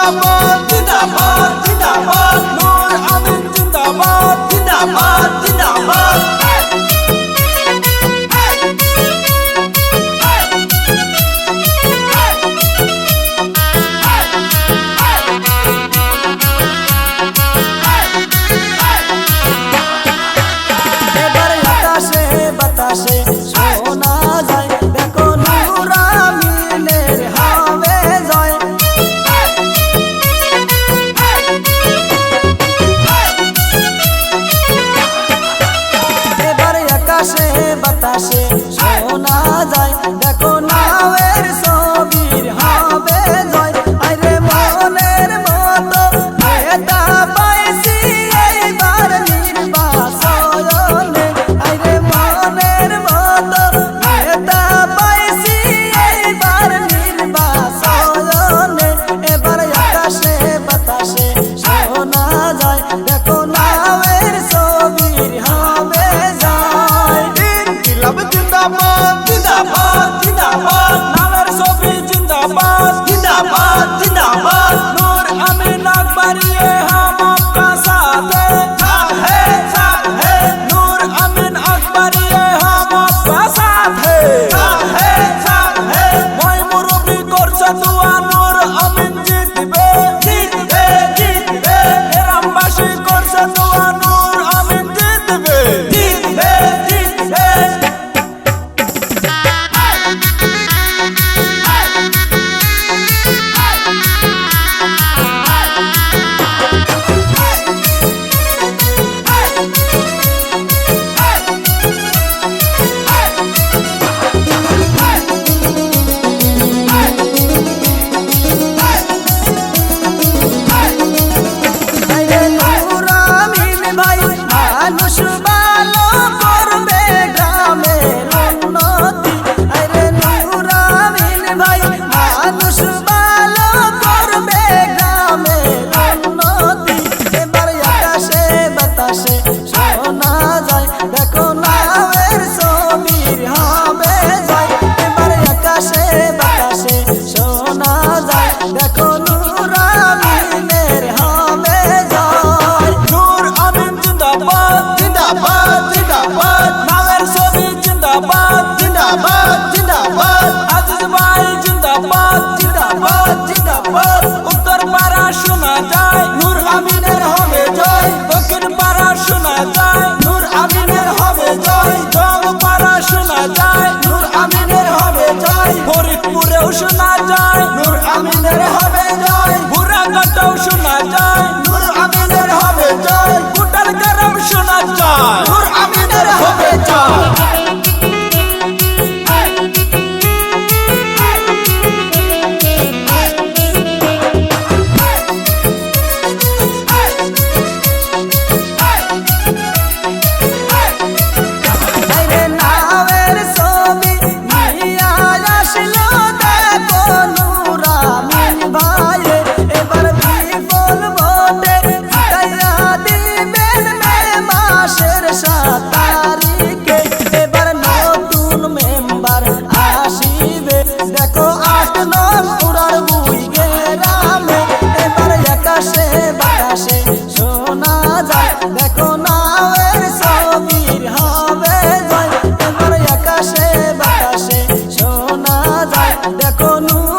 जिंदाबाद जिंदाबाद जिंदाबाद नूर अमीन जिंदाबाद जिंदाबाद जिंदाबाद বাতাসে শোনা যায় দেখো নূর আমিনের হবে জয় এবার আকাশে বাতাসে শোনা যায় দেখো নাওয়ের ছবির হবে জয় আরে মনের মতো নেতা পাইছি এইবার নির্বাচনে আরে মনের মতো নেতা পাইছি এইবার নির্বাচনে এবার আকাশে বাতাসে শোনা যায় দেখো নাওয়ের ছবির হবে জয় ইনকিলাব जिंदाबाद जिंदाबाद जिंदाबाद नावेर सोफी जिंदाबाद जिंदाबाद जिंदाबाद नूर अमीन अकबरिए हम आपका साथ है नूर अमीन अकबरिए हम आपका साथ है मैं मुरब्बी करছে दुआ नूर अमीन জিতবে জিতবে জিতবে গ্রামবাসী করছে दुआ नूर अमीन জিতবে জিতবে জিতবে মানুষ ভালো করবে গ্রামের উন্নতি আরে নূর আমিন ভাই মানুষ ভালো করবে গ্রামের উন্নতি এবার আকাশে বাতাসে শোনা যায় দেখো নাওয়ের ছবির হবে জয় এবার আকাশে বাতাসে শোনা যায় দেখো নূর আমিনের হবে জয় नूर अमीन जिंदाबाद जिंदाबाद जिंदाबाद नावेर सोफी जिंदाबाद जिंदाबाद जिंदाबाद अजीज भाई जिंदाबाद जिंदाबाद जिंदाबाद उत्तर पारा शोना যায় नूर अमीনের হবে জয় দক্ষিণ পারা শোনা যায় नूर अमीনের হবে জয় জং পারা শোনা যায় नूर अमीনের হবে জয় ফরিদপুরেও শোনা যায় नूर अमीনের হবে জয় বুড়াঘাটেও শোনা যায় नूर अमीনের হবে জয় কুটাল গরম শোনা যায় नूर अमीনের হবে জয় আরে নাওয়ের ছবি নিয়া আসলো দেখো নূর আমিন ভাই এবার বিপুল ভোটে জিতাইয়া দিবেন মে মাসের 7 তারিখে এবার নতুন মেম্বার আসিবে দেখো 8 নং উড়ার বুই গ্রামে এবার আকাশে বাতাসে শোনা যায় দেখো নাওয়ের ছবির হবে জয় এবার আকাশে বাতাসে শোনা যায় দেখো নূর